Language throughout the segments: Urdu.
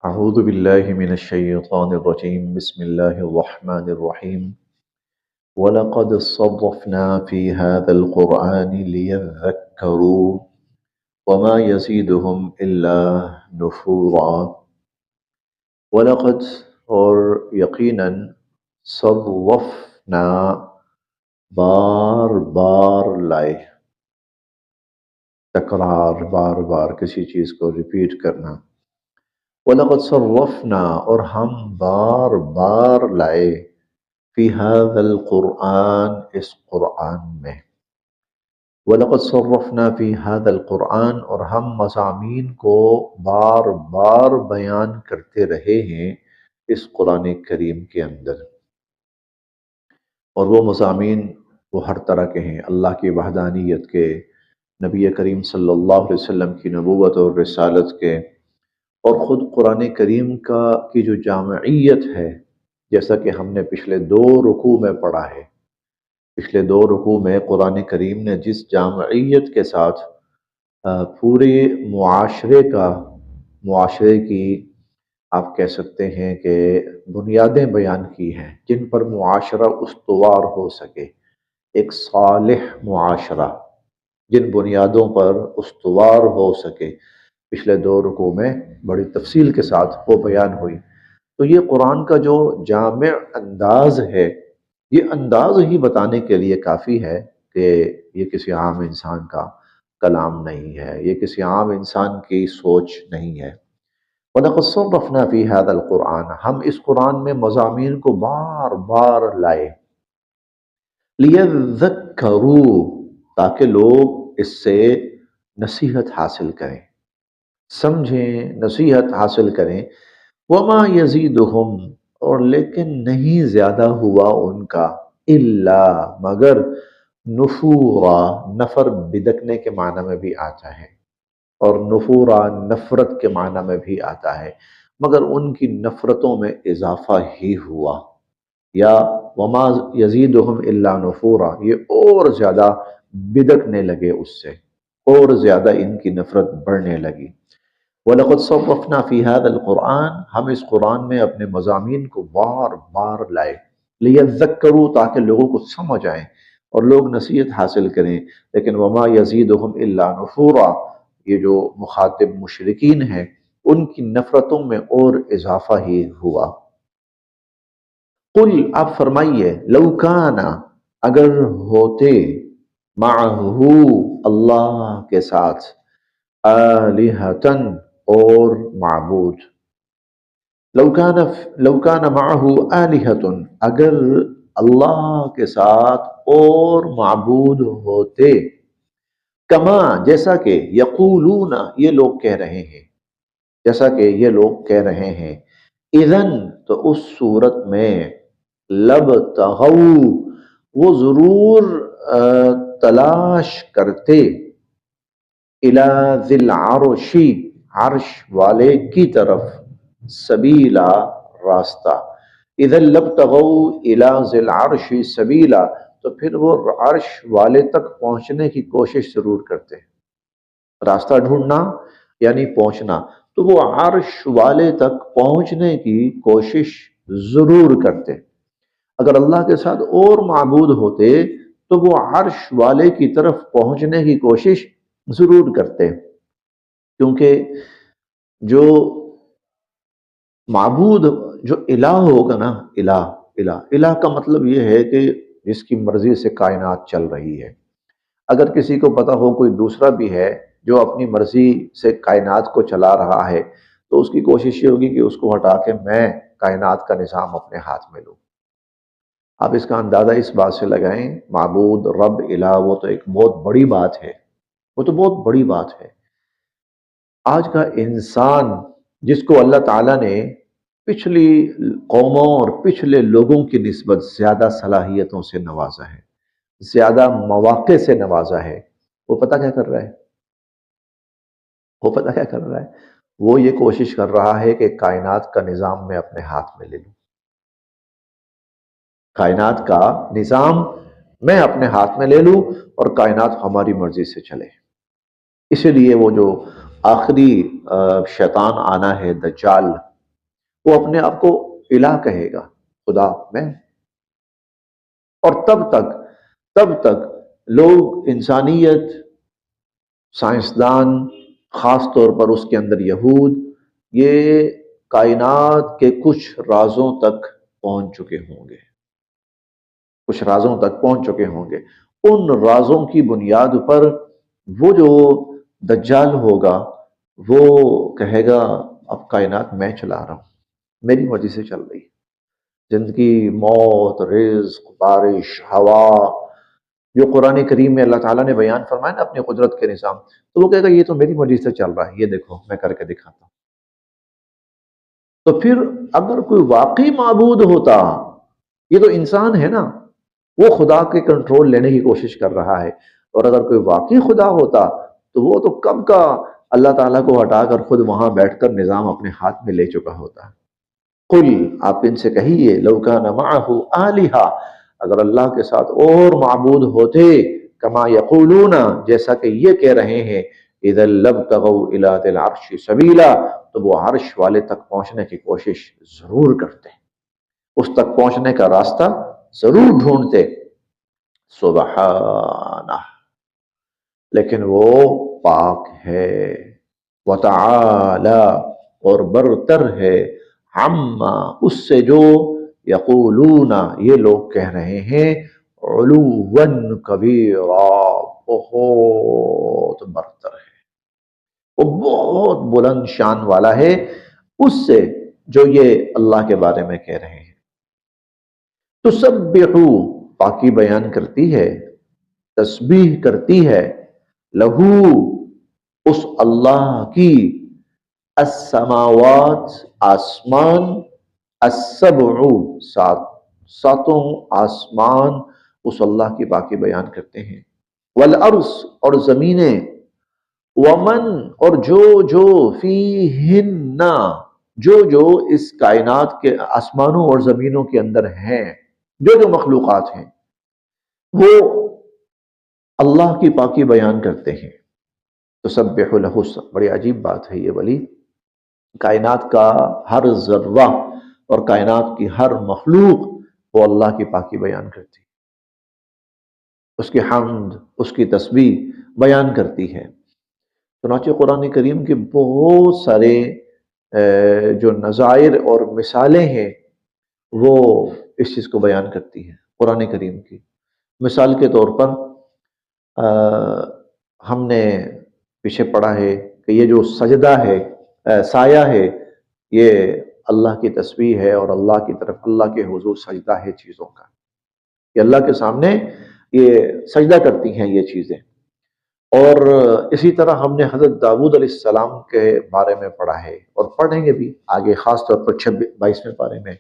أعوذ بالله من الشيطان الرجيم بسم الله الرحمن الرحيم ولقد صرفنا في هذا القرآن ليذكروا وما يزيدهم إلا نفورا ولقد اور یقیناً صرفنا بار بار لائے تکرار بار بار کسی چیز کو ریپیٹ کرنا وَلَقَدْ صَرَّفْنَا اور ہم بار بار لائے فی هذا القرآن اس قرآن میں وَلَقَدْ صَرَّفْنَا فی هذا القرآن اور ہم مضامین کو بار بار بیان کرتے رہے ہیں اس قرآن کریم کے اندر، اور وہ مضامین وہ ہر طرح کے ہیں، اللہ کی وحدانیت کے، نبی کریم صلی اللہ علیہ وسلم کی نبوت اور رسالت کے، اور خود قرآن کریم کی جو جامعیت ہے، جیسا کہ ہم نے پچھلے 2 رکوع میں پڑھا ہے۔ پچھلے 2 رکوع میں قرآن کریم نے جس جامعیت کے ساتھ پورے معاشرے کی آپ کہہ سکتے ہیں کہ بنیادیں بیان کی ہیں، جن پر معاشرہ استوار ہو سکے، ایک صالح معاشرہ جن بنیادوں پر استوار ہو سکے، پچھلے 2 رکوع میں بڑی تفصیل کے ساتھ وہ بیان ہوئی۔ تو یہ قرآن کا جو جامع انداز ہے، یہ انداز ہی بتانے کے لیے کافی ہے کہ یہ کسی عام انسان کا کلام نہیں ہے، یہ کسی عام انسان کی سوچ نہیں ہے۔ وَلَقَدْ صَرَّفْنَا فِي هَذَا الْقُرْآنَ ہم اس قرآن میں مضامین کو بار بار لائے، لِيَذَّكَّرُوا تاکہ لوگ اس سے نصیحت حاصل کریں، سمجھیں، نصیحت حاصل کریں۔ وَمَا يَزِيدُهُمْ اور لیکن نہیں زیادہ ہوا ان کا، الا مگر نفورا، نفر بدکنے کے معنی میں بھی آتا ہے، اور نفورا نفرت کے معنی میں بھی آتا ہے، مگر ان کی نفرتوں میں اضافہ ہی ہوا، یا وما یزیدہم الا نفورا، یہ اور زیادہ بدکنے لگے اس سے، اور زیادہ ان کی نفرت بڑھنے لگی۔ وَلَقَدْ صَرَّفْنَا فِي هَذَا الْقُرْآنِ ہم اس قرآن میں اپنے مضامین کو بار بار لائے، لِيَذَّكَّرُوا تاکہ لوگوں کو سمجھ آئیں اور لوگ نصیحت حاصل کریں، لیکن وَمَا يَزِيدُهُمْ إِلَّا نُفُورًا یہ جو مخاطب مشرکین ہیں ان کی نفرتوں میں اور اضافہ ہی ہوا۔ قل آپ فرمائیے، لو کان اگر ہوتے معہو اللہ کے ساتھ آلہتن اور معبود، لو کان معہو آلہتن اگر اللہ کے ساتھ اور معبود ہوتے، کما جیسا کہ یقولون یہ لوگ کہہ رہے ہیں، جیسا کہ یہ لوگ کہہ رہے ہیں، اذن تو اس صورت میں لب تغو وہ ضرور تلاش کرتے، الی ذی العرش عرش والے کی طرف، سبیلا راستہ، اذن لب تغو الی ذی العرش سبیلا تو پھر وہ عرش والے تک پہنچنے کی کوشش ضرور کرتے، راستہ ڈھونڈنا یعنی پہنچنا، تو وہ عرش والے تک پہنچنے کی کوشش ضرور کرتے۔ اگر اللہ کے ساتھ اور معبود ہوتے تو وہ عرش والے کی طرف پہنچنے کی کوشش ضرور کرتے، کیونکہ جو معبود جو الہ ہوگا نا، الہ کا مطلب یہ ہے کہ جس کی مرضی سے کائنات چل رہی ہے۔ اگر کسی کو پتا ہو کوئی دوسرا بھی ہے جو اپنی مرضی سے کائنات کو چلا رہا ہے، تو اس کی کوشش یہ ہوگی کہ اس کو ہٹا کے میں کائنات کا نظام اپنے ہاتھ میں لوں۔ آپ اس کا اندازہ اس بات سے لگائیں، معبود، رب، الہ وہ تو ایک بہت بڑی بات ہے، وہ تو بہت بڑی بات ہے۔ آج کا انسان جس کو اللہ تعالیٰ نے پچھلی قوموں اور پچھلے لوگوں کی نسبت زیادہ صلاحیتوں سے نوازا ہے، زیادہ مواقع سے نوازا ہے، وہ پتہ کیا کر رہا ہے؟ وہ پتہ کیا کر رہا ہے؟ وہ یہ کوشش کر رہا ہے کہ کائنات کا نظام میں اپنے ہاتھ میں لے لوں، کائنات کا نظام میں اپنے ہاتھ میں لے لوں اور کائنات ہماری مرضی سے چلے۔ اسی لیے وہ جو آخری شیطان آنا ہے، دجال، وہ اپنے آپ کو الہ کہے گا، خدا میں۔ اور تب تک لوگ، انسانیت، سائنسدان، خاص طور پر اس کے اندر یہود، یہ کائنات کے کچھ رازوں تک پہنچ چکے ہوں گے، کچھ رازوں تک پہنچ چکے ہوں گے۔ ان رازوں کی بنیاد پر وہ جو دجال ہوگا وہ کہے گا اب کائنات میں چلا رہا ہوں، میری مرضی سے چل رہی ہے، زندگی، موت، رزق، بارش، ہوا، جو قرآن کریم میں اللہ تعالیٰ نے بیان فرمایا نا اپنی قدرت کے نظام، تو وہ کہے گا یہ تو میری مرضی سے چل رہا ہے، یہ دیکھو میں کر کے دکھاتا ہوں۔ تو پھر اگر کوئی واقعی معبود ہوتا، یہ تو انسان ہے نا، وہ خدا کے کنٹرول لینے کی کوشش کر رہا ہے، اور اگر کوئی واقعی خدا ہوتا تو وہ تو کب کا اللہ تعالیٰ کو ہٹا کر خود وہاں بیٹھ کر نظام اپنے ہاتھ میں لے چکا ہوتا۔ قل، آپ ان سے کہیے، لو کان معہ آلہہ، اگر اللہ کے ساتھ اور معبود ہوتے، کما یقولون، جیسا کہ یہ کہہ رہے ہیں، اذا لابتغوا الی ذی العرش سبیلا، تو وہ عرش والے تک پہنچنے کی کوشش ضرور کرتے، اس تک پہنچنے کا راستہ ضرور ڈھونڈتے۔ سبحانہ، لیکن وہ پاک ہے، وتعالی، اور برتر ہے، عما، اس سے جو، یقولون، یہ لوگ کہہ رہے ہیں، علوا کبیرا، بہت برتر ہے، وہ بہت بلند شان والا ہے اس سے جو یہ اللہ کے بارے میں کہہ رہے ہیں۔ تسبحو، پاکی بیان کرتی ہے، تسبیح کرتی ہے، لہو، اس اللہ کی، السماوات، آسمان، السبع، ساتوں آسمان اس اللہ کی پاکی بیان کرتے ہیں، والارض، اور زمینیں، ومن، اور جو فیہن، جو اس کائنات کے آسمانوں اور زمینوں کے اندر ہیں، جو مخلوقات ہیں، وہ اللہ کی پاکی بیان کرتے ہیں۔ تسبح لہ، بڑی عجیب بات ہے یہ ولی، کائنات کا ہر ذرہ اور کائنات کی ہر مخلوق وہ اللہ کی پاکی بیان کرتی، اس کی حمد، اس کی تسبیح بیان کرتی ہے۔ چنانچہ قرآن کریم کے بہت سارے جو نظائر اور مثالیں ہیں وہ اس چیز کو بیان کرتی ہیں قرآن کریم کی۔ مثال کے طور پر ہم نے پیچھے پڑھا ہے کہ یہ جو سجدہ ہے، سایہ ہے، یہ اللہ کی تسبیح ہے، اور اللہ کی طرف، اللہ کے حضور سجدہ ہے چیزوں کا، کہ اللہ کے سامنے یہ سجدہ کرتی ہیں یہ چیزیں۔ اور اسی طرح ہم نے حضرت داؤد علیہ السلام کے بارے میں پڑھا ہے، اور پڑھیں گے بھی آگے، خاص طور پر 22ویں پارے میں،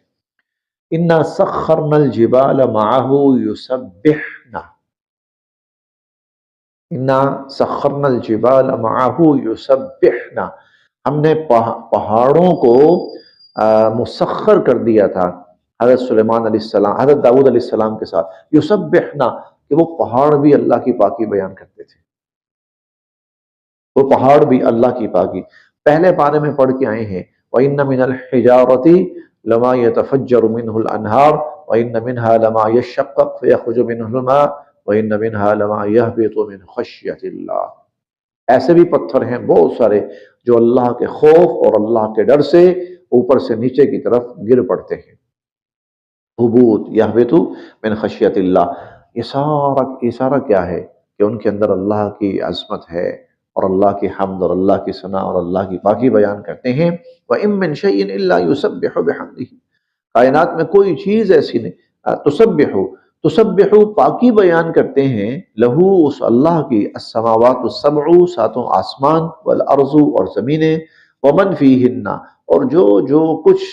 اِنَّا سَخَّرْنَا الْجِبَالَ مَعَهُ يُسَبِّحْنَا، اِنَّا سَخَّرْنَا الْجِبَالَ مَعَهُ يُسَبِّحْنَا، ہم نے پہاڑوں کو مسخر کر دیا تھا حضرت سلیمان علیہ السلام، حضرت داؤد علیہ السلام کے ساتھ، یسبحنا، کہ وہ پہاڑ بھی اللہ کی پاکی بیان کرتے تھے، وہ پہاڑ بھی اللہ کی پاکی۔ پہلے پارے میں پڑھ کے آئے ہیں، وَإِنَّ مِنَ الْحِجَارَةِ لَمَا يَتَفَجَّرُ مِنْهُ الْأَنْهَارُ وَإِنَّ مِنْهَا لَمَا يَشَّقَّقُ فَيَخْرُجُ مِنْهُ الْمَاءُ وَإِنَّ مِنْهَا لَمَا يَهْبِطُ مِنْ خَشْيَةِ اللَّهِ، ایسے بھی پتھر ہیں بہت سارے جو اللہ کے خوف اور اللہ کے ڈر سے اوپر سے نیچے کی طرف گر پڑتے ہیں۔ حبوط، یہبط من خشیت اللہ، یہ سارا کیا ہے کہ ان کے اندر اللہ کی عظمت ہے، اور اللہ کی حمد، اور اللہ کی ثنا، اور اللہ کی پاکی بیان کرتے ہیں۔ وَإِن مِّن شَيْءٍ إِلَّا يُسَبِّحُ بِحَمْدِهِ، کائنات میں کوئی چیز ایسی نہیں، تسبح، پاکی بیان کرتے ہیں، لہو، اس اللہ کی، السماوات السبع، ساتوں آسمان، والارض، اور زمینیں، ومن فیہن، اور جو کچھ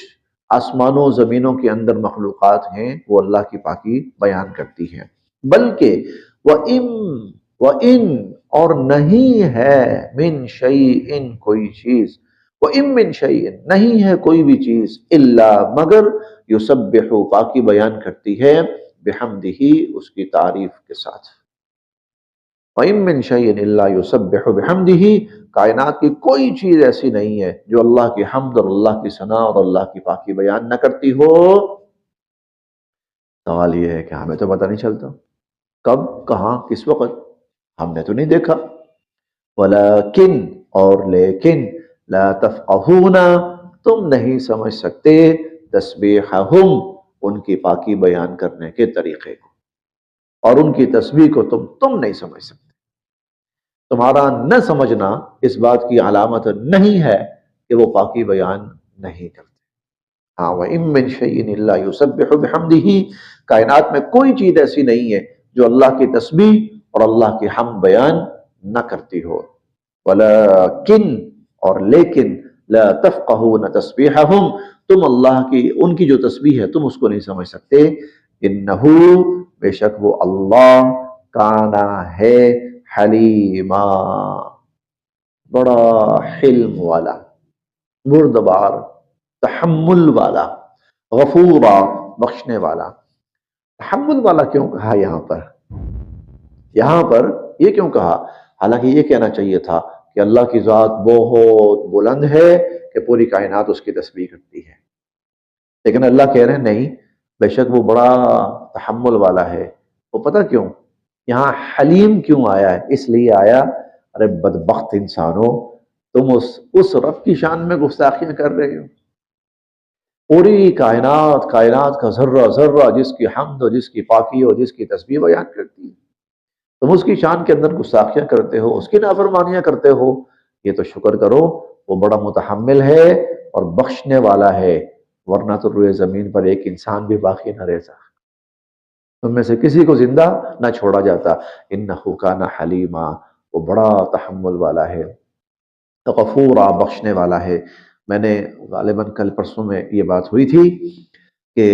آسمانوں زمینوں کے اندر مخلوقات ہیں وہ اللہ کی پاکی بیان کرتی ہیں۔ بلکہ وَإِن، اور نہیں ہے، من شیء، کوئی چیز، وَإِن من شیء، نہیں ہے کوئی بھی چیز، الا، مگر، یسبح، پاکی بیان کرتی ہے، بحمدہ، اس کی تعریف کے ساتھ۔ وَإِن مِّن شَيْءٍ إِلَّا يُسَبِّحُ بِحَمْدِهِ، کائنات کی کوئی چیز ایسی نہیں ہے جو اللہ کی حمد اور اللہ کی ثنا اور اللہ کی پاکی بیان نہ کرتی ہو۔ سوال یہ ہے کہ ہمیں تو پتہ نہیں چلتا کب کہاں کس وقت، ہم نے تو نہیں دیکھا۔ ولیکن اور لیکن لا تفقہون تم نہیں سمجھ سکتے تسبیحہم ان کی پاکی بیان کرنے کے طریقے کو، اور ان کی تسبیح کو تم نہیں سمجھ سکتے۔ تمہارا نہ سمجھنا اس بات کی علامت نہیں ہے کہ وہ پاکی بیان نہیں کرتے۔ ہاں وَإِن مِّن شَيْءٍ إِلَّا يُسَبِّحُ بِحَمْدِهِ، کائنات میں کوئی چیز ایسی نہیں ہے جو اللہ کی تسبیح اور اللہ کی حمد بیان نہ کرتی ہو۔ ولیکن اور لیکن لا تفقہون تسبیحہم تم اللہ کی ان کی جو تسبیح ہے تم اس کو نہیں سمجھ سکتے۔ انہو بے شک وہ اللہ کانا ہے حلیما بڑا حلم والا، بردبار، تحمل والا، غفورا بخشنے والا۔ تحمل والا کیوں کہا یہاں پر یہ کیوں کہا؟ حالانکہ یہ کہنا چاہیے تھا کہ اللہ کی ذات بہت بلند ہے کہ پوری کائنات اس کی تسبیح کرتی ہے، لیکن اللہ کہہ رہے ہیں نہیں، بے شک وہ بڑا تحمل والا ہے۔ وہ پتہ کیوں یہاں حلیم کیوں آیا ہے؟ اس لیے آیا ارے بدبخت انسانوں، تم اس رب کی شان میں گستاخیاں کر رہے ہو۔ پوری کائنات کا ذرہ ذرہ جس کی حمد اور جس کی پاکی اور جس کی تسبیح بیان کرتی ہے، تم اس کی شان کے اندر گستاخیاں کرتے ہو، اس کی نافرمانیاں کرتے ہو۔ یہ تو شکر کرو وہ بڑا متحمل ہے اور بخشنے والا ہے، ورنہ تو روئے زمین پر ایک انسان بھی باقی نہ رہتا، تم میں سے کسی کو زندہ نہ چھوڑا جاتا۔ انہ کان حلیما وہ بڑا تحمل والا ہے، غفورا بخشنے والا ہے۔ میں نے غالباً کل پرسوں میں یہ بات ہوئی تھی کہ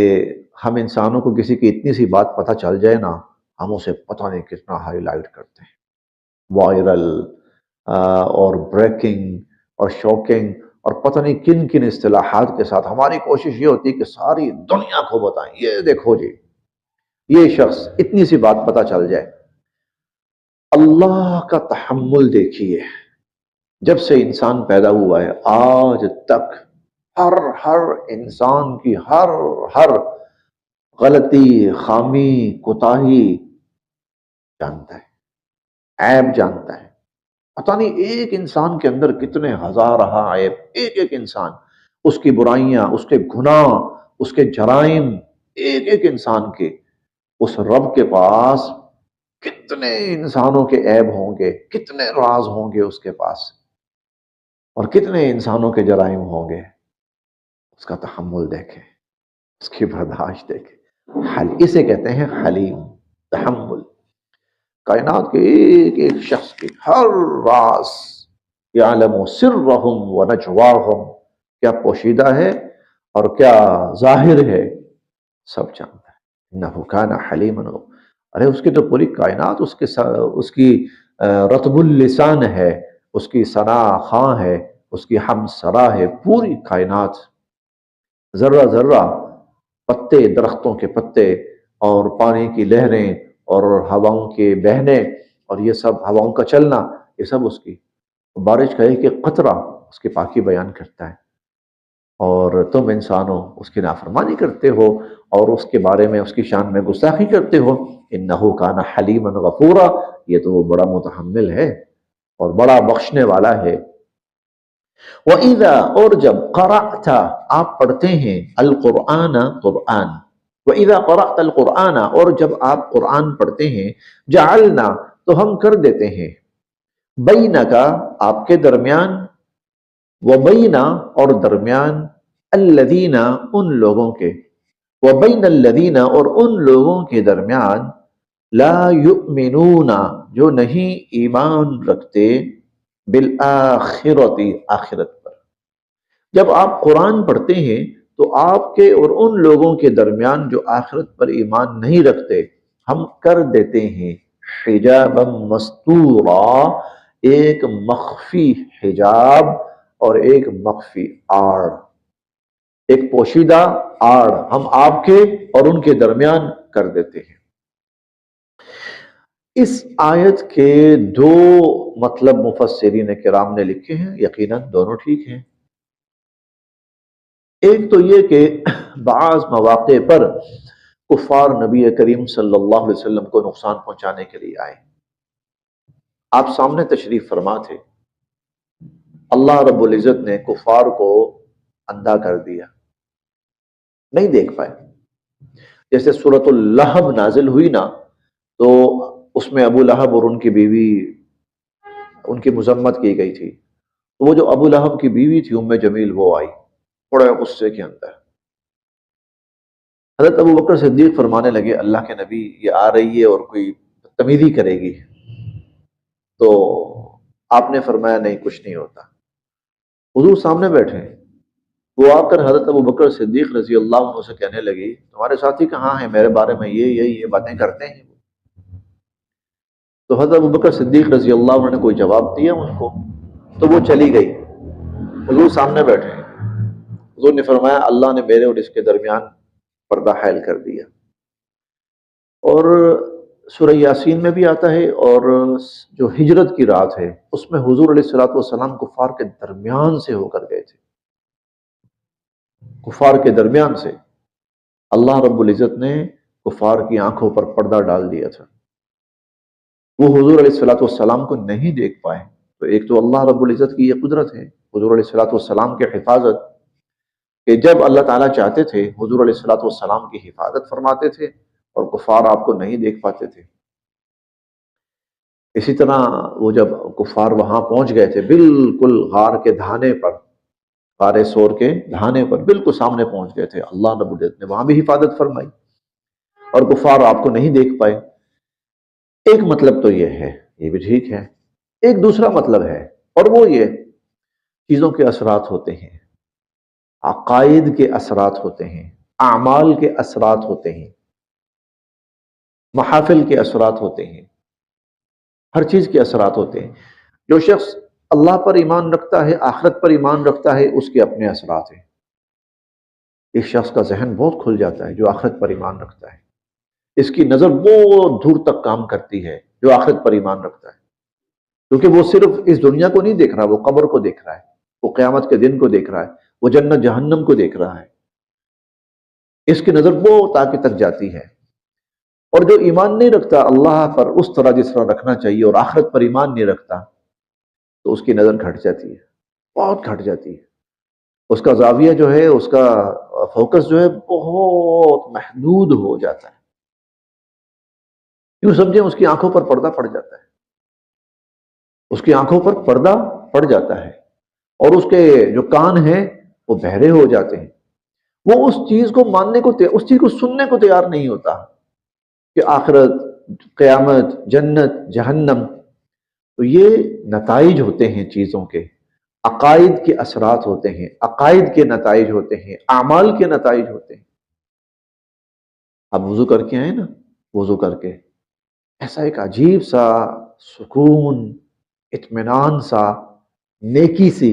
ہم انسانوں کو کسی کی اتنی سی بات پتہ چل جائے نا، ہم اسے پتہ نہیں کتنا ہائی لائٹ کرتے ہیں، وائرل اور بریکنگ اور شوکنگ اور پتہ نہیں کن کن اصطلاحات کے ساتھ ہماری کوشش یہ ہوتی ہے کہ ساری دنیا کو بتائیں، یہ دیکھو جی یہ شخص، اتنی سی بات پتہ چل جائے۔ اللہ کا تحمل دیکھیے، جب سے انسان پیدا ہوا ہے آج تک ہر انسان کی ہر غلطی، خامی، کوتاہی جانتا ہے، عیب جانتا ہے۔ پتہ نہیں ایک انسان کے اندر کتنے ہزارہ عیب، ایک انسان، اس کی برائیاں، اس کے گناہ، اس کے جرائم، ایک انسان کے، اس رب کے پاس کتنے انسانوں کے عیب ہوں گے، کتنے راز ہوں گے اس کے پاس، اور کتنے انسانوں کے جرائم ہوں گے۔ اس کا تحمل دیکھیں، اس کی برداشت دیکھیں، اسے کہتے ہیں حلیم، تحمل۔ کائنات کے ایک شخص کی ہر راز، یعلم سرہم و نجواہم، کیا پوشیدہ ہے اور کیا ظاہر ہے، سب جانتا ہے۔ انہ کان حلیما، ارے اس کی تو پوری کائنات اس کی رطب اللسان ہے، اس کی ثنا خواں ہے، اس کی حمد سرا ہے، پوری کائنات، ذرہ ذرہ، پتے، درختوں کے پتے اور پانی کی لہریں اور ہواؤں کے بہنے اور یہ سب ہواؤں کا چلنا، یہ سب اس کی، بارش کا ایک قطرہ اس کی پاکی بیان کرتا ہے، اور تم انسانوں اس کی نافرمانی کرتے ہو اور اس کے بارے میں اس کی شان میں گستاخی کرتے ہو۔ انہ کان حلیما غفورا، یہ تو وہ بڑا متحمل ہے اور بڑا بخشنے والا ہے۔ وَإِذَا اور جب قرأت آپ پڑھتے ہیں القرآن قرآن، وَإِذَا قَرَأْتَ الْقُرْآنَ اور جب آپ قرآن پڑھتے ہیں، جعلنا تو ہم کر دیتے ہیں، بینک آپ کے درمیان، وبین اور درمیان، الذین ان لوگوں کے، وبین الذین اور ان لوگوں کے درمیان، لا یؤمنون جو نہیں ایمان رکھتے، بالآخرۃ آخرت پر۔ جب آپ قرآن پڑھتے ہیں تو آپ کے اور ان لوگوں کے درمیان جو آخرت پر ایمان نہیں رکھتے، ہم کر دیتے ہیں حجابا مستورا، ایک مخفی حجاب اور ایک مخفی آڑ، ایک پوشیدہ آڑ ہم آپ کے اور ان کے درمیان کر دیتے ہیں۔ اس آیت کے دو مطلب مفسرین کرام نے لکھے ہیں، یقیناً دونوں ٹھیک ہیں۔ ایک تو یہ کہ بعض مواقع پر کفار نبی کریم صلی اللہ علیہ وسلم کو نقصان پہنچانے کے لیے آئے، آپ سامنے تشریف فرما تھے، اللہ رب العزت نے کفار کو اندھا کر دیا، نہیں دیکھ پائے۔ جیسے سورۃ اللہب نازل ہوئی نا، تو اس میں ابو لہب اور ان کی بیوی، ان کی مذمت کی گئی تھی، تو وہ جو ابو لہب کی بیوی تھی ام جمیل، وہ آئی بڑے غصے کے اندر۔ حضرت ابو بکر صدیق فرمانے لگے اللہ کے نبی یہ آ رہی ہے اور کوئی بدتمیزی کرے گی، تو آپ نے فرمایا نہیں کچھ نہیں ہوتا۔ حضور سامنے بیٹھے ہیں، وہ آ کر حضرت ابو بکر صدیق رضی اللہ عنہ سے کہنے لگی تمہارے ساتھی کہاں ہیں، میرے بارے میں یہ باتیں کرتے ہیں۔ تو حضرت ابو بکر صدیق رضی اللہ عنہ نے کوئی جواب دیا ان کو، تو وہ چلی گئی۔ حضور سامنے بیٹھے ہیں، حضور نے فرمایا اللہ نے میرے اور اس کے درمیان پردہ حائل کر دیا۔ اور سورہ یاسین میں بھی آتا ہے، اور جو ہجرت کی رات ہے اس میں حضور علیہ الصلوۃ والسلام کفار کے درمیان سے ہو کر گئے تھے، کفار کے درمیان سے اللہ رب العزت نے کفار کی آنکھوں پر پردہ ڈال دیا تھا، وہ حضور علیہ الصلوۃ والسلام کو نہیں دیکھ پائے۔ تو ایک تو اللہ رب العزت کی یہ قدرت ہے، حضور علیہ الصلوۃ والسلام کی حفاظت، کہ جب اللہ تعالیٰ چاہتے تھے حضور علیہ الصلوۃ والسلام کی حفاظت فرماتے تھے اور کفار آپ کو نہیں دیکھ پاتے تھے۔ اسی طرح وہ جب کفار وہاں پہنچ گئے تھے، بالکل غار کے دھانے پر، غار سور کے دھانے پر بالکل سامنے پہنچ گئے تھے، اللہ رب العزت نے وہاں بھی حفاظت فرمائی اور کفار آپ کو نہیں دیکھ پائے۔ ایک مطلب تو یہ ہے، یہ بھی ٹھیک ہے۔ ایک دوسرا مطلب ہے، اور وہ یہ چیزوں کے اثرات ہوتے ہیں، عقائد کے اثرات ہوتے ہیں، اعمال کے اثرات ہوتے ہیں، محافل کے اثرات ہوتے ہیں، ہر چیز کے اثرات ہوتے ہیں۔ جو شخص اللہ پر ایمان رکھتا ہے، آخرت پر ایمان رکھتا ہے، اس کے اپنے اثرات ہیں۔ اس شخص کا ذہن بہت کھل جاتا ہے جو آخرت پر ایمان رکھتا ہے، اس کی نظر بہت دور تک کام کرتی ہے جو آخرت پر ایمان رکھتا ہے، کیونکہ وہ صرف اس دنیا کو نہیں دیکھ رہا، وہ قبر کو دیکھ رہا ہے، وہ قیامت کے دن کو دیکھ رہا ہے، وہ جنت جہنم کو دیکھ رہا ہے، اس کی نظر بہت آگے تک جاتی ہے۔ اور جو ایمان نہیں رکھتا اللہ پر اس طرح جس طرح رکھنا چاہیے، اور آخرت پر ایمان نہیں رکھتا، تو اس کی نظر گھٹ جاتی ہے، بہت گھٹ جاتی ہے، اس کا زاویہ جو ہے، اس کا فوکس جو ہے بہت محدود ہو جاتا ہے، یوں سمجھیں اس کی آنکھوں پر پردہ پڑ جاتا ہے، اس کی آنکھوں پر پردہ پڑ جاتا ہے، اور اس کے جو کان ہیں وہ بہرے ہو جاتے ہیں، وہ اس چیز کو ماننے کو اس چیز کو سننے کو تیار نہیں ہوتا کہ آخرت، قیامت، جنت، جہنم۔ تو یہ نتائج ہوتے ہیں چیزوں کے، عقائد کے اثرات ہوتے ہیں، عقائد کے نتائج ہوتے ہیں، اعمال کے نتائج ہوتے ہیں۔ اب وضو کر کے آئے نا، وضو کر کے ایسا ایک عجیب سا سکون، اطمینان سا، نیکی سی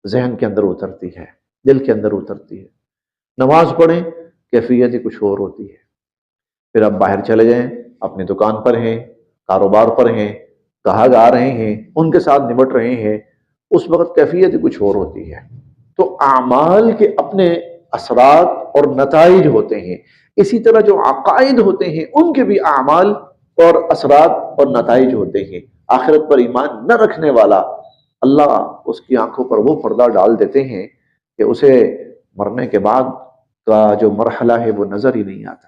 ذہن کے اندر اترتی ہے، دل کے اندر اترتی ہے۔ نماز پڑھیں، کیفیت ہی کچھ اور ہوتی ہے۔ پھر آپ باہر چلے جائیں، اپنی دکان پر ہیں، کاروبار پر ہیں، گاہک آ رہے ہیں، ان کے ساتھ نمٹ رہے ہیں، اس وقت کیفیت کچھ اور ہوتی ہے۔ تو اعمال کے اپنے اثرات اور نتائج ہوتے ہیں، اسی طرح جو عقائد ہوتے ہیں ان کے بھی اعمال اور اثرات اور نتائج ہوتے ہیں۔ آخرت پر ایمان نہ رکھنے والا، اللہ اس کی آنکھوں پر وہ پردہ ڈال دیتے ہیں کہ اسے مرنے کے بعد کا جو مرحلہ ہے وہ نظر ہی نہیں آتا۔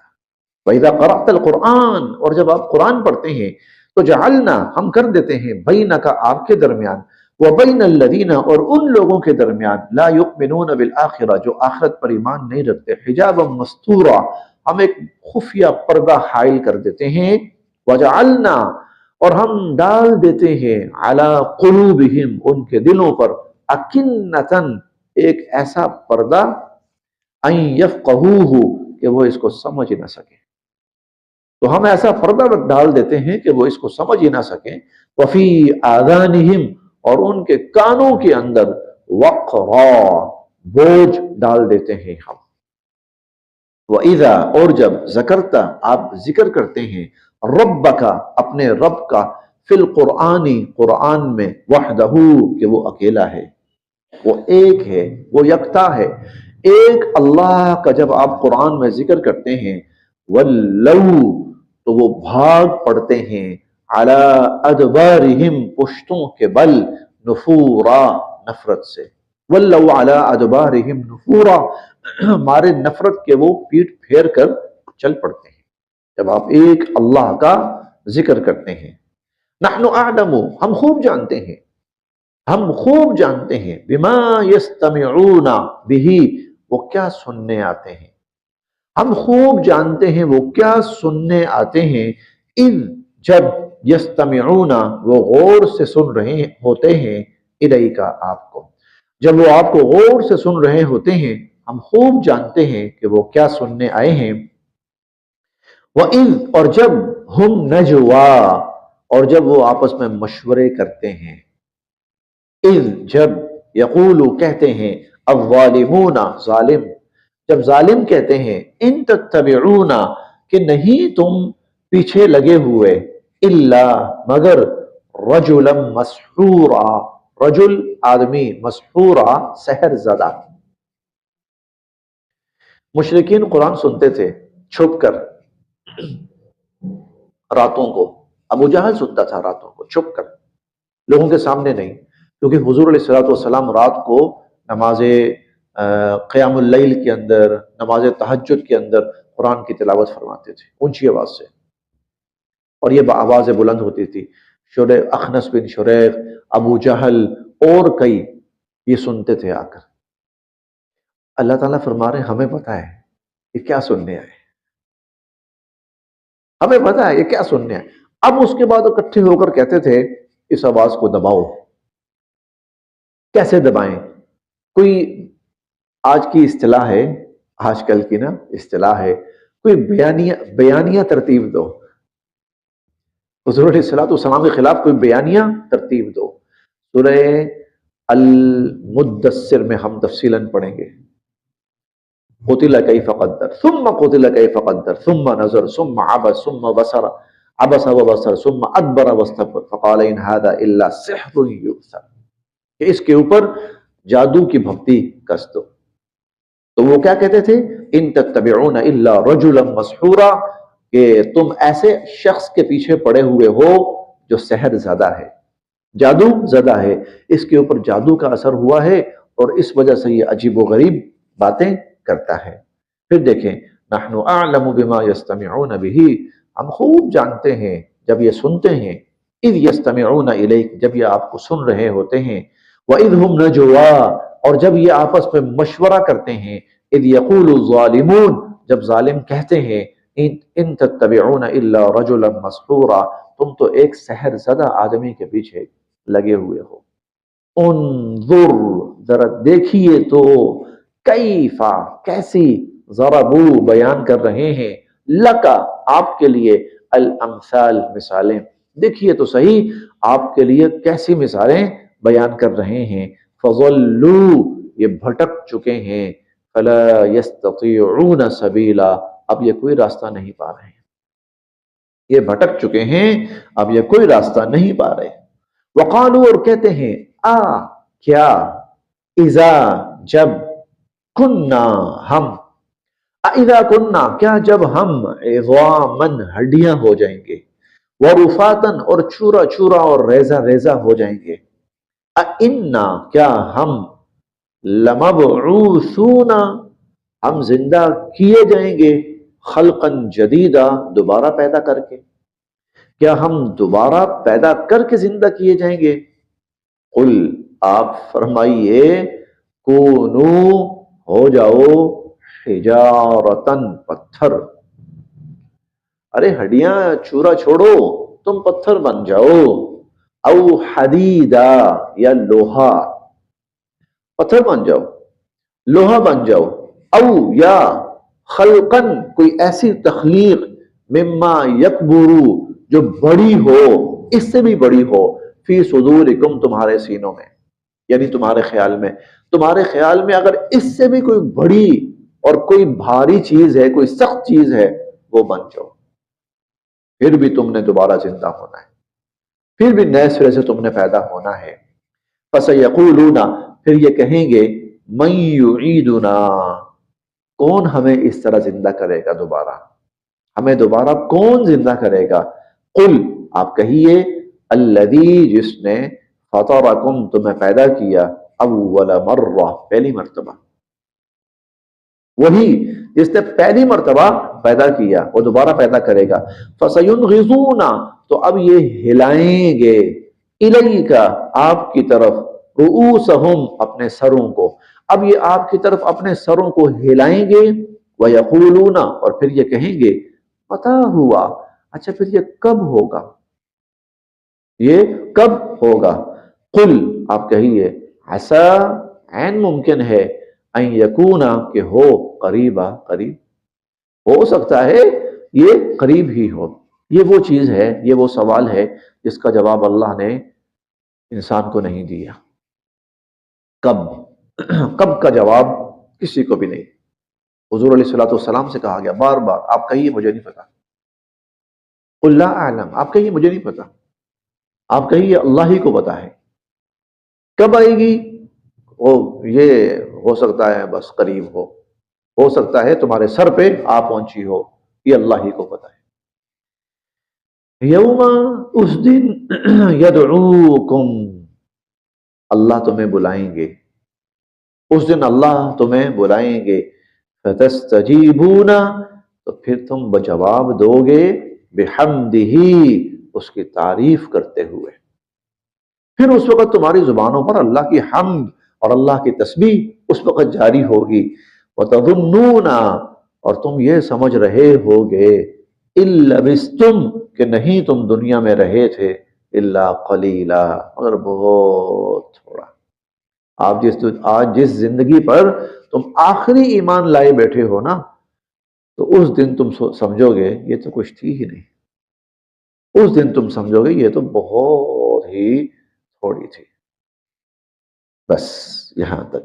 وَإِذَا قَرَأْتَ الْقُرْآنَ، اور جب آپ قرآن پڑھتے ہیں تو جعلنا، ہم کر دیتے ہیں، بینک، آپ کے درمیان، وبین الذین، اور ان لوگوں کے درمیان، لا یؤمنون بالآخرہ، جو آخرت پر ایمان نہیں رکھتے، حجابا مستورا، ہم ایک خفیہ پردہ حائل کر دیتے ہیں، وجعلنا، اور ہم ڈال دیتے ہیں، علی قلوبہم، ان کے دلوں پر، اکنتن، ایک ایسا پردہ، ان یفقہوہ، کہ وہ اس کو سمجھ نہ سکیں۔ تو ہم ایسا پردہ ڈال دیتے ہیں کہ وہ اس کو سمجھ ہی نہ سکیں۔ وفی آذانہم، اور ان کے کانوں کے اندر، وقرا، بوجھ ڈال دیتے ہیں ہم۔ وَإِذَا، اور جب ذکرتا، آپ ذکر کرتے ہیں، ربک اپنے رب کا، فی القرآنی قرآن میں، وحدہ کہ وہ اکیلا ہے، وہ ایک ہے، وہ یکتا ہے۔ ایک اللہ کا جب آپ قرآن میں ذکر کرتے ہیں، وَلَّوْا تو وہ بھاگ پڑتے ہیں، عَلَىٰ أَدْبَارِهِمْ پشتوں کے بل، نفورا نفرت سے، وَلَّوْا عَلَىٰ أَدْبَارِهِمْ نفورا ہمارے نفرت کے وہ پیٹ پھیر کر چل پڑتے ہیں جب آپ ایک اللہ کا ذکر کرتے ہیں۔ نحن اعلم ہم خوب جانتے ہیں، ہم خوب جانتے ہیں، بما یستمعون بہ وہ کیا سننے آتے ہیں، ہم خوب جانتے ہیں وہ کیا سننے آتے ہیں، اذ جب یستمعون وہ غور سے سن رہے ہوتے ہیں، الیک آپ کو، جب وہ آپ کو غور سے سن رہے ہوتے ہیں، ہم خوب جانتے ہیں کہ وہ کیا سننے آئے ہیں۔ وَإِذْ اور جب ہم نجوا اور جب وہ آپس میں مشورے کرتے ہیں، اذ جب یقولو کہتے ہیں، الظالمون ظالم جب ظالم کہتے ہیں، ان تتبعون کہ نہیں تم پیچھے لگے ہوئے، الا مگر رجلا مسحورا رجل آدمی، مسحورا سحر زدہ۔ مشرکین قرآن سنتے تھے چھپ کر راتوں کو، ابو جہل سنتا تھا راتوں کو چھپ کر، لوگوں کے سامنے نہیں، کیونکہ حضور علیہ الصلوۃ والسلام رات کو نماز قیام اللیل کے اندر، نماز تہجد کے اندر قرآن کی تلاوت فرماتے تھے اونچی آواز سے، اور یہ آواز بلند ہوتی تھی۔ اخنس بن شریق، ابو جہل اور کئی یہ سنتے تھے آ کر۔ اللہ تعالیٰ فرما رہے ہیں ہمیں پتہ ہے یہ کیا سننے آئے، ہمیں پتہ ہے یہ کیا سننے آئے۔ اب اس کے بعد اکٹھے ہو کر کہتے تھے اس آواز کو دباؤ۔ کیسے دبائیں؟ کوئی آج کی اصطلاح ہے، آج کل کی نا اصطلاح ہے، کوئی بیانیہ ترتیب دو، حضور علیہ الصلوۃ والسلام کے خلاف کوئی بیانیہ ترتیب دو۔ سورہ المدثر میں ہم تفصیلاً پڑھیں گے، قتل کیف قدر ثم قتل کیف قدر ثم نظر ثم عبس ثم بصر عبس وبصر ثم ادبر واستكبر فقال ان هذا الا سحر يؤثر، کہ اس کے اوپر جادو کی بھپتی کس دو۔ تو وہ کیا کہتے تھے، ان تتبعون الا رجلا مسحورا، کہ تم ایسے شخص کے پیچھے پڑے ہوئے ہو جو سحر زدہ ہے، جادو زدہ ہے، اس کے اوپر جادو کا اثر ہوا ہے اور اس وجہ سے یہ عجیب و غریب باتیں کرتا ہے۔ پھر دیکھیں، نحن اعلم بما یستمعون بہ ہم خوب جانتے ہیں جب یہ سنتے ہیں، اذ یستمعون الیک جب یہ آپ کو سن رہے ہوتے ہیں، وَإِذْ هُمْ نَجْوَا اور جب یہ آپس میں مشورہ کرتے ہیں، اذ یقول الظالمون جب ظالم کہتے ہیں، ان تتبعون الا رجلا مسحورا تم تو ایک سحر زدہ آدمی کے پیچھے لگے ہوئے ہو۔ انظر ذرا دیکھیے تو، کیفا کیسی، ضربو بیان کر رہے ہیں، لکا آپ کے لیے، الامثال مثالیں، دیکھیے تو صحیح آپ کے لیے کیسی مثالیں بیان کر رہے ہیں۔ فضلوا یہ بھٹک چکے ہیں، فلا یستطیعون سبیلا اب یہ کوئی راستہ نہیں پا رہے ہیں، یہ بھٹک چکے ہیں اب یہ کوئی راستہ نہیں پا رہے۔ وقالوا اور کہتے ہیں، کیا، اذا جب، کننا ہم، اذا کننا کیا جب ہم، عظاما ہڈیاں ہو جائیں گے، ورفاتن اور چورا چورا اور ریزہ ریزہ ہو جائیں گے، اِنَّا کیا ہم، لمبعوثون ہم زندہ کیے جائیں گے، خلقا جدیدہ دوبارہ پیدا کر کے، کیا ہم دوبارہ پیدا کر کے زندہ کیے جائیں گے؟ قل آپ فرمائیے، کونو ہو جاؤ، حجارتن پتھر، ارے ہڈیاں چورا چھوڑو تم پتھر بن جاؤ، او حدیدہ یا لوہا، پتھر بن جاؤ لوہا بن جاؤ، او یا خلقن کوئی ایسی تخلیق، مما یکبرو جو بڑی ہو، اس سے بھی بڑی ہو، فی صدورکم تمہارے سینوں میں، یعنی تمہارے خیال میں اگر اس سے بھی کوئی بڑی اور کوئی بھاری چیز ہے، کوئی سخت چیز ہے، وہ بن جاؤ۔ پھر بھی تم نے دوبارہ زندہ ہونا ہے، پھر بھی نئے سرے سے تم نے پیدا ہونا ہے۔ فَسَيَقُولُونَ پھر یہ کہیں گے مَن يُعِيدُنَا کون ہمیں اس طرح زندہ کرے گا دوبارہ، ہمیں دوبارہ کون زندہ کرے گا؟ قل آپ کہیے الذی جس نے فطرکم تمہیں پیدا کیا اول مرہ پہلی مرتبہ، وہی جس نے پہلی مرتبہ پیدا کیا وہ دوبارہ پیدا کرے گا۔ فَسَيُنْغِضُونَ تو اب یہ ہلائیں گے الیک آپ کی طرف رؤوسہم اپنے سروں کو، اب یہ آپ کی طرف اپنے سروں کو ہلائیں گے، وَيَقُولُونَ اور پھر یہ کہیں گے متى ہوا، اچھا پھر یہ کب ہوگا، یہ کب ہوگا؟ قل آپ کہیے عسا عین ممکن ہے ان یکونا کہ ہو قریبا قریب، ہو سکتا ہے یہ قریب ہی ہو۔ یہ وہ چیز ہے، یہ وہ سوال ہے جس کا جواب اللہ نے انسان کو نہیں دیا۔ کب کب کا جواب کسی کو بھی نہیں۔ حضور علیہ الصلوۃ والسلام سے کہا گیا بار بار آپ کہیے مجھے نہیں پتا، قل لا اعلم آپ کہیے مجھے نہیں پتا، آپ کہیے اللہ ہی کو پتا ہے۔ کب آئے گی وہ یہ ہو سکتا ہے بس قریب ہو سکتا ہے تمہارے سر پہ آ پہنچی ہو، یہ اللہ ہی کو پتا ہے۔ یوم اس دن یدعوکم اللہ تمہیں بلائیں گے، اس دن اللہ تمہیں بلائیں گے، فتستجیبون تو پھر تم بجواب دو گے، بحمدہ اس کی تعریف کرتے ہوئے، پھر اس وقت تمہاری زبانوں پر اللہ کی حمد اور اللہ کی تسبیح اس وقت جاری ہوگی۔ وَتَظُنُّونَ اور تم یہ سمجھ رہے ہوگے إِن لَبِثْتُمْ کہ نہیں تم دنیا میں رہے تھے إِلَّا قَلِيلًا مگر بہت تھوڑا۔ آج جس زندگی پر تم آخری ایمان لائے بیٹھے ہو نا، تو اس دن تم سمجھو گے یہ تو کچھ تھی ہی نہیں، اس دن تم سمجھو گے یہ تو بہت ہی تھوڑی تھی۔ بس یہاں تک۔